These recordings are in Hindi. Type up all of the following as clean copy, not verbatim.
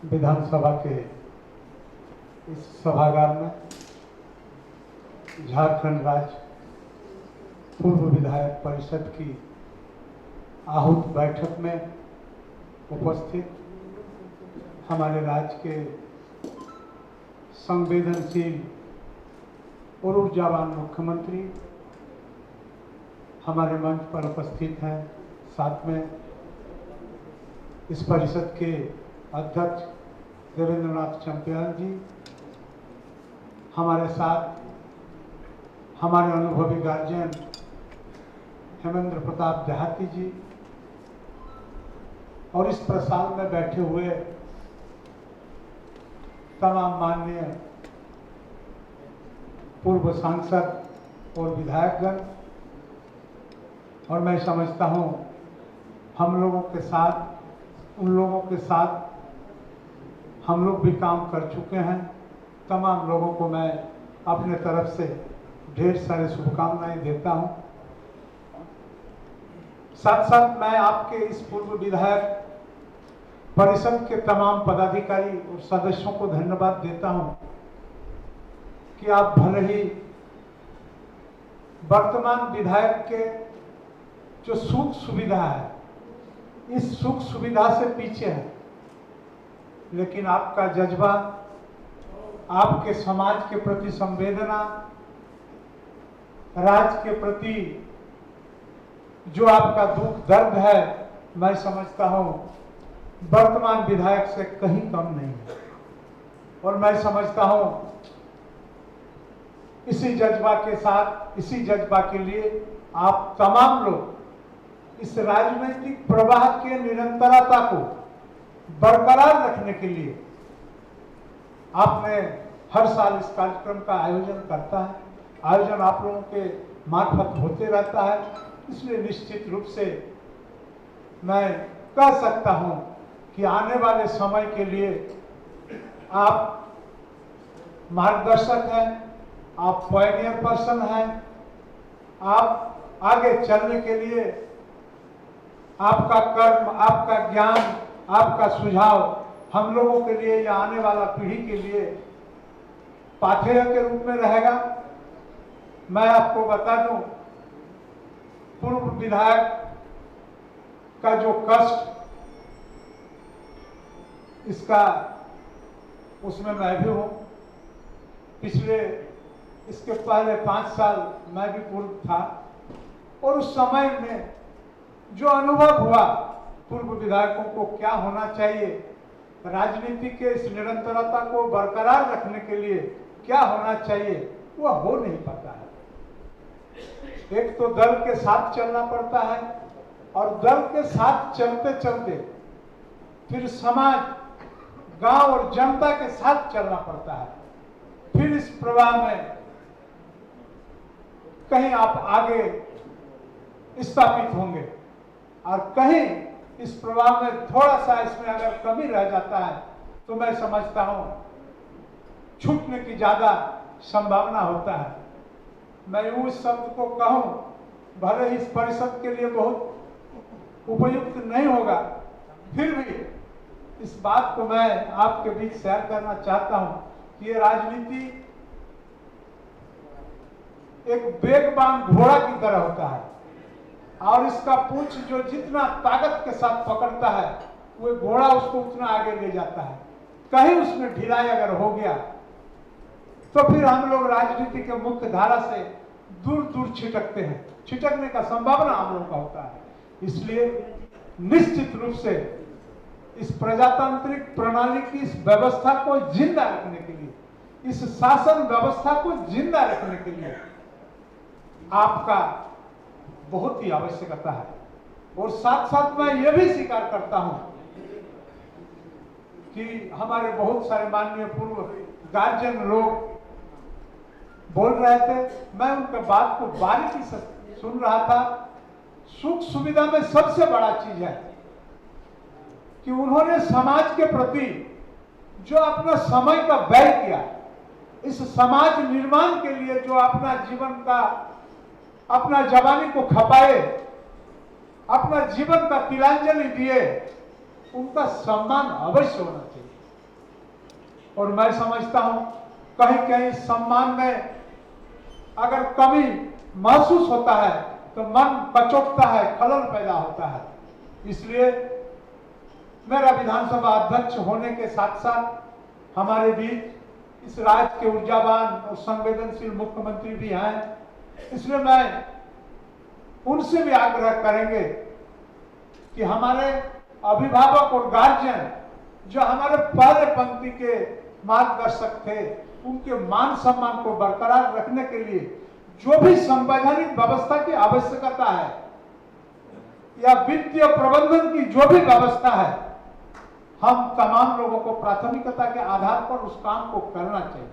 विधानसभा के इस सभागार में झारखंड राज्य पूर्व विधायक परिषद की आहूत बैठक में उपस्थित हमारे राज्य के संवेदनशील और ऊर्जावान मुख्यमंत्री हमारे मंच पर उपस्थित हैं। साथ में इस परिषद के अध्यक्ष देवेंद्रनाथ चंपियाल जी, हमारे साथ हमारे अनुभवी गार्जियन हेमेंद्र प्रताप देहाती जी और इस प्रसाद में बैठे हुए तमाम माननीय पूर्व सांसद और विधायकगण। और मैं समझता हूं हम लोगों के साथ उन लोगों के साथ हम लोग भी काम कर चुके हैं। तमाम लोगों को मैं अपने तरफ से ढेर सारे शुभकामनाएं देता हूं। साथ साथ मैं आपके इस पूर्व विधायक परिषद के तमाम पदाधिकारी और सदस्यों को धन्यवाद देता हूं कि आप भले ही वर्तमान विधायक के जो सुख सुविधा है, इस सुख सुविधा से पीछे है, लेकिन आपका जज्बा, आपके समाज के प्रति संवेदना, राज्य के प्रति जो आपका दुख दर्द है, मैं समझता हूं वर्तमान विधायक से कहीं कम नहीं है। और मैं समझता हूं इसी जज्बा के साथ, इसी जज्बा के लिए आप तमाम लोग इस राजनीतिक प्रवाह के निरंतरता को बरकरार रखने के लिए आपने हर साल इस कार्यक्रम का आयोजन करता है। आयोजन आप लोगों के मार्फत होते रहता है। इसलिए निश्चित रूप से मैं कह सकता हूं कि आने वाले समय के लिए आप मार्गदर्शक हैं, आप पायनियर पर्सन हैं। आप आगे चलने के लिए आपका कर्म, आपका ज्ञान, आपका सुझाव हम लोगों के लिए या आने वाला पीढ़ी के लिए पाथेय के रूप में रहेगा। मैं आपको बता दूं, पूर्व विधायक का जो कष्ट, इसका उसमें मैं भी हूं। पिछले इसके पहले 5 साल मैं भी पूर्व था और उस समय में जो अनुभव हुआ पूर्व विधायकों को क्या होना चाहिए, राजनीति के इस निरंतरता को बरकरार रखने के लिए क्या होना चाहिए, वह हो नहीं पाता है। एक तो दल के साथ चलना पड़ता है और दल के साथ चलते चलते फिर समाज, गांव और जनता के साथ चलना पड़ता है। फिर इस प्रवाह में कहीं आप आगे स्थापित होंगे और कहीं इस प्रवाह में थोड़ा सा इसमें अगर कमी रह जाता है तो मैं समझता हूं छूटने की ज्यादा संभावना होता है। मैं उस शब्द को कहूं, भले ही इस परिषद के लिए बहुत उपयुक्त नहीं होगा, फिर भी इस बात को मैं आपके बीच शेयर करना चाहता हूं कि ये राजनीति एक बेगबान घोड़ा की तरह होता है और इसका पूंछ जो जितना ताकत के साथ पकड़ता है, वो घोड़ा उसको उतना आगे ले जाता है। कहीं उसमें ढिलाई अगर हो गया तो फिर हम लोग राजनीति के मुख्य धारा से दूर दूर छिटकते हैं, छिटकने का संभावना हम लोगों का होता है। इसलिए निश्चित रूप से इस प्रजातांत्रिक प्रणाली की इस व्यवस्था को जिंदा रखने के लिए, इस शासन व्यवस्था को जिंदा रखने के लिए आपका बहुत ही आवश्यकता है। और साथ साथ मैं यह भी स्वीकार करता हूं कि हमारे बहुत सारे माननीय पूर्व गार्जियन लोग बोल रहे थे, मैं उनके बात को बारीकी से सुन रहा था। सुख सुविधा में सबसे बड़ा चीज है कि उन्होंने समाज के प्रति जो अपना समय का व्यय किया, इस समाज निर्माण के लिए जो अपना जीवन का, अपना जवानी को खपाए, अपना जीवन का तिलांजलि दिए, उनका सम्मान अवश्य होना चाहिए। और मैं समझता हूं कहीं कहीं सम्मान में अगर कमी महसूस होता है तो मन कचोटता है, खलल पैदा होता है। इसलिए मेरा विधानसभा अध्यक्ष होने के साथ साथ हमारे बीच इस राज्य के ऊर्जावान और संवेदनशील मुख्यमंत्री भी हैं, इसलिए मैं उनसे भी आग्रह करेंगे कि हमारे अभिभावक और गार्जियन जो हमारे पहले पंक्ति के मार्गदर्शक थे, उनके मान सम्मान को बरकरार रखने के लिए जो भी संवैधानिक व्यवस्था की आवश्यकता है या वित्तीय प्रबंधन की जो भी व्यवस्था है, हम तमाम लोगों को प्राथमिकता के आधार पर उस काम को करना चाहिए।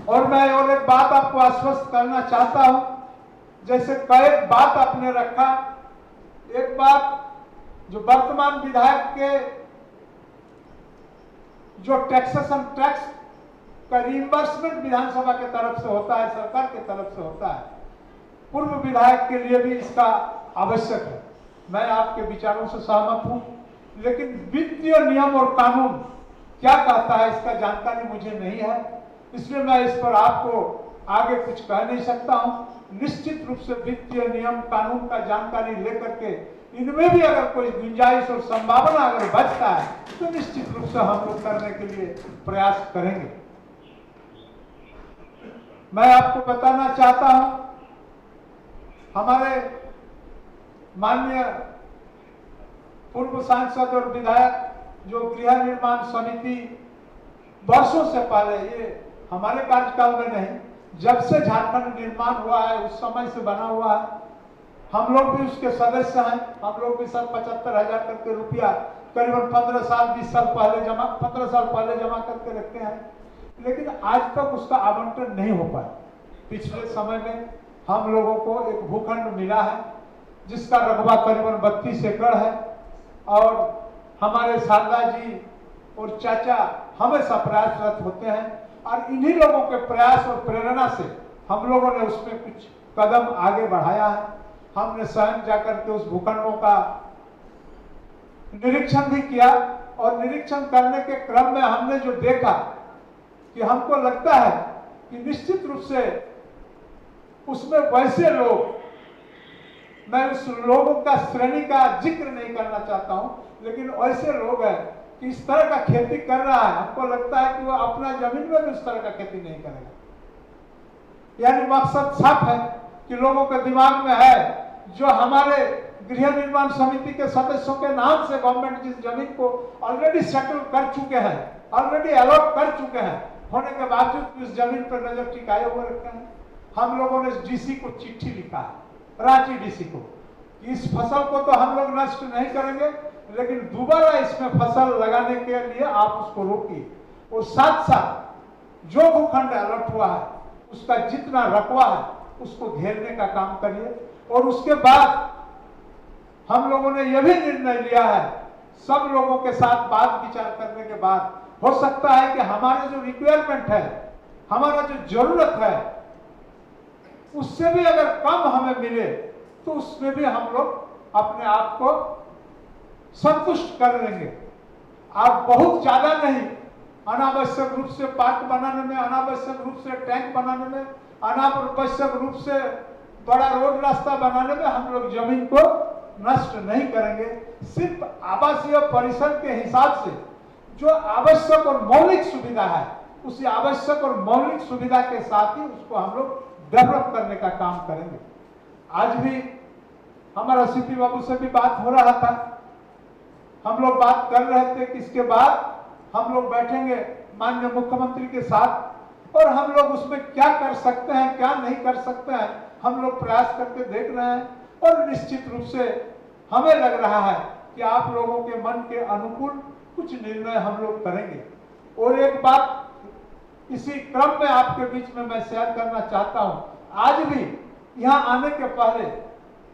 और मैं और एक बात आपको आश्वस्त करना चाहता हूं, जैसे कई बात आपने रखा, एक बात जो वर्तमान विधायक के जो टैक्सेशन टैक्स का रिइंबर्समेंट विधानसभा के तरफ से होता है, सरकार के तरफ से होता है, पूर्व विधायक के लिए भी इसका आवश्यक है। मैं आपके विचारों से सहमत हूं, लेकिन वित्तीय नियम और कानून क्या कहता है इसका जानकारी मुझे नहीं है, इसलिए मैं इस पर आपको आगे कुछ कह नहीं सकता हूं। निश्चित रूप से वित्तीय नियम कानून का जानकारी लेकर के इनमें भी अगर कोई गुंजाइश और संभावना अगर बचता है तो निश्चित रूप से हम लोग करने के लिए प्रयास करेंगे। मैं आपको बताना चाहता हूं, हमारे माननीय पूर्व सांसद और विधायक जो गृह निर्माण समिति वर्षों से पहले, ये हमारे कार्यकाल में नहीं, जब से झारखंड निर्माण हुआ है उस समय से बना हुआ है, हम लोग भी उसके सदस्य हैं। हम लोग भी सर 75,000 करके रुपया करीबन 15 साल 20 साल पहले 15 साल पहले जमा करके रखते हैं, लेकिन आज तक उसका आवंटन नहीं हो पाया। पिछले समय में हम लोगों को एक भूखंड मिला है जिसका रकबा करीबन 32 एकड़ है, और हमारे शारदा जी और चाचा हमेशा प्रयासरत होते हैं, और इन्हीं लोगों के प्रयास और प्रेरणा से हम लोगों ने उसमें कुछ कदम आगे बढ़ाया है। हमने स्वयं जाकर के उस भूखंडों का निरीक्षण भी किया, और निरीक्षण करने के क्रम में हमने जो देखा कि हमको लगता है कि निश्चित रूप से उसमें वैसे लोग, मैं उस लोगों का श्रेणी का जिक्र नहीं करना चाहता हूं, लेकिन ऐसे लोग हैं कि इस तरह का खेती कर रहा है, हमको लगता है कि वो अपना जमीन में भी उस तरह का खेती नहीं करेगा। यानी मकसद साफ है कि लोगों के दिमाग में है, जो हमारे गृह निर्माण समिति के सदस्यों के नाम से गवर्नमेंट जिस जमीन को ऑलरेडी सेटल कर चुके हैं, ऑलरेडी अलॉट कर चुके हैं, होने के बावजूद उस जमीन पर नजर टिकाए हुए रखे हैं। हम लोगों ने डीसी को चिट्ठी लिखा है, रांची डीसी को, इस फसल को तो हम लोग नष्ट नहीं करेंगे, लेकिन दोबारा इसमें फसल लगाने के लिए आप उसको रोकिए, और साथ साथ जो भूखंड अलॉट हुआ है उसका जितना रकबा है उसको घेरने का काम करिए। और उसके बाद हम लोगों ने यह भी निर्णय लिया है, सब लोगों के साथ बात विचार करने के बाद, हो सकता है कि हमारे जो रिक्वायरमेंट है, हमारा जो जरूरत है, उससे भी अगर कम हमें मिले तो उसमें भी हम लोग अपने आप को संतुष्ट कर लेंगे। आप बहुत ज्यादा नहीं, अनावश्यक रूप से पार्क बनाने में, अनावश्यक रूप से टैंक बनाने में, अनावश्यक रूप से बड़ा रोड रास्ता बनाने में हम लोग जमीन को नष्ट नहीं करेंगे। सिर्फ आवासीय परिसर के हिसाब से जो आवश्यक और मौलिक सुविधा है, उसी आवश्यक और मौलिक सुविधा के साथ ही उसको हम लोग डेवलप करने का काम करेंगे। आज भी हमारा सीपी बाबू से भी बात हो रहा था, हम लोग बात कर रहे थे कि इसके बाद हम लोग बैठेंगे माननीय मुख्यमंत्री के साथ, और हम लोग उसमें क्या कर सकते हैं, क्या नहीं कर सकते हैं, हम लोग प्रयास करके देख रहे हैं। और निश्चित रूप से हमें लग रहा है कि आप लोगों के मन के अनुकूल कुछ निर्णय हम लोग करेंगे। और एक बात इसी क्रम में आपके बीच में मैं शेयर करना चाहता हूं, आज भी यहाँ आने के पहले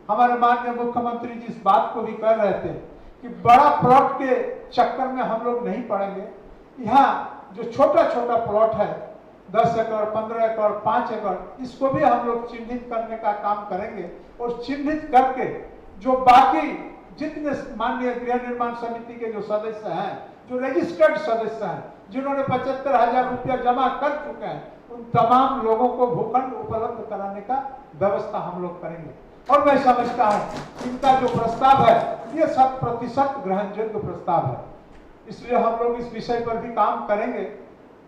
हमारे माननीय मुख्यमंत्री जिस बात को भी कर रहे थे कि बड़ा प्लॉट के चक्कर में हम लोग नहीं पड़ेंगे, यहाँ जो छोटा छोटा प्लॉट है 10 एकड़ 15 एकड़ 5 एकड़, इसको भी हम लोग चिन्हित करने का काम करेंगे, और चिन्हित करके जो बाकी जितने माननीय गृह निर्माण समिति के जो सदस्य हैं, जो रजिस्टर्ड सदस्य हैं, जिन्होंने 75,000 रुपया जमा कर चुके हैं, उन तमाम लोगों को भूखंड उपलब्ध कराने का व्यवस्था हम लोग करेंगे। और मैं समझता हूं इनका जो प्रस्ताव है ये 100% ग्रहणयोग्य प्रस्ताव है, इसलिए हम लोग इस विषय पर भी काम करेंगे।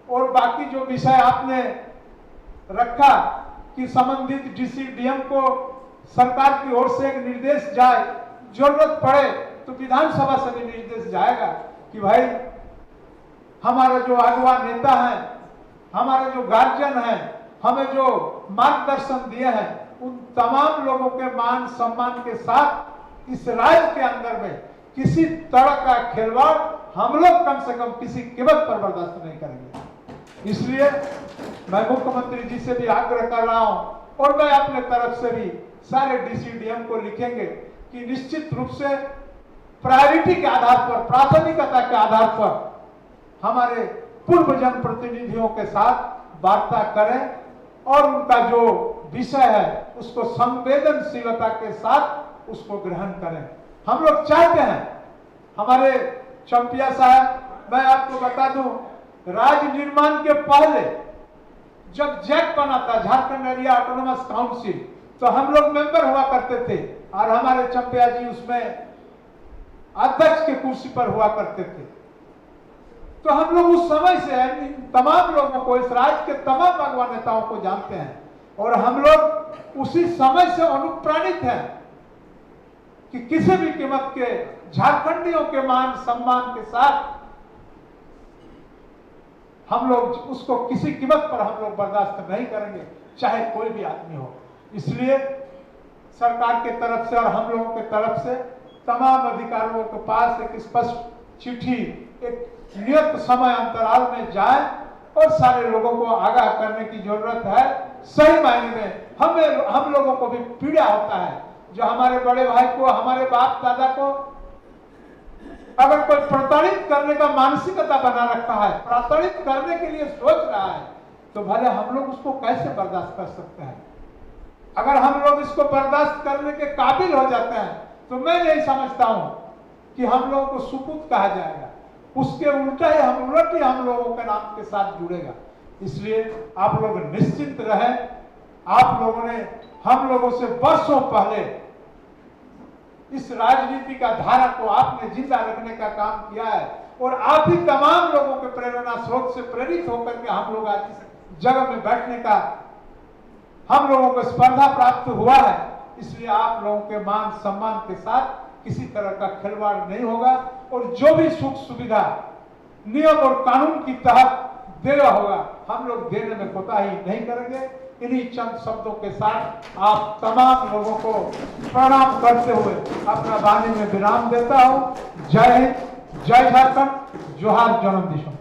और बाकी जो विषय आपने रखा कि संबंधित डीसीडीएम को सरकार की ओर से एक निर्देश जाए, जरूरत पड़े तो विधानसभा से भी निर्देश जाएगा कि भाई हमारा जो अगवा नेता है, हमारे जो गार्जियन है, हमें जो मार्गदर्शन दिए हैं, उन तमाम लोगों के मान सम्मान के साथ इस राज्य के अंदर में किसी तरह का खिलवाड़ हम लोग कम से कम किसी कीमत पर बर्दाश्त नहीं करेंगे। इसलिए मैं मुख्यमंत्री जी से भी आग्रह कर रहा हूं और मैं अपने तरफ से भी सारे डीसीडीएम को लिखेंगे कि निश्चित रूप से प्रायोरिटी के आधार पर, प्राथमिकता के आधार पर हमारे पूर्व जनप्रतिनिधियों के साथ वार्ता करें और उनका जो विषय है उसको संवेदनशीलता के साथ उसको ग्रहण करें। हम लोग चाहते हैं, हमारे चंपिया साहब, मैं आपको बता दूं, राज्य निर्माण के पहले जब जैक बना था, झारखंड एरिया ऑटोनोमस काउंसिल, तो हम लोग मेंबर हुआ करते थे और हमारे चंपिया जी उसमें अध्यक्ष के कुर्सी पर हुआ करते थे। तो हम लोग उस समय से तमाम लोगों को, इस राज्य के तमाम अगवा नेताओं को जानते हैं और हम लोग उसी समय से अनुप्राणित हैं कि किसी भी कीमत के झारखंडियों के मान सम्मान के साथ हम लोग उसको किसी कीमत पर हम लोग बर्दाश्त नहीं करेंगे, चाहे कोई भी आदमी हो। इसलिए सरकार के तरफ से और हम लोगों के तरफ से तमाम अधिकारियों के पास एक स्पष्ट चिट्ठी एक नियत समय अंतराल में जाए और सारे लोगों को आगाह करने की जरूरत है। सही मायने में हम लोगों को भी पीड़ा होता है, जो हमारे बड़े भाई को, हमारे बाप दादा को अगर कोई प्रताड़ित करने का मानसिकता बना रखा है, प्रताड़ित करने के लिए सोच रहा है, तो भले हम लोग उसको कैसे बर्दाश्त कर सकते हैं। अगर हम लोग इसको बर्दाश्त करने के काबिल हो जाते हैं तो मैं नहीं समझता हूं कि हम लोगों को सुपुत कहा जाएगा, उसके उल्टा ही हम लोगों के नाम के साथ जुड़ेगा। इसलिए आप लोग निश्चिंत रहें। आप लोगों ने हम लोगों से वर्षों पहले इस राजनीति का धारा को आपने जिंदा रखने का काम किया है और आप ही तमाम लोगों के प्रेरणा स्रोत से प्रेरित होकर के हम लोग आज इस जगह में बैठने का हम लोगों को स्पर्धा प्राप्त हुआ है। इसलिए आप लोगों के मान सम्मान के साथ किसी तरह का खिलवाड़ नहीं होगा और जो भी सुख सुविधा नियम और कानून की तहत देगा होगा, हम लोग देने में कोताही नहीं करेंगे। इन्हीं चंद शब्दों के साथ आप तमाम लोगों को प्रणाम करते हुए अपना वाणी में विराम देता हूं। जय हिंद, जय झारखंड, जोहार जन्मदिन।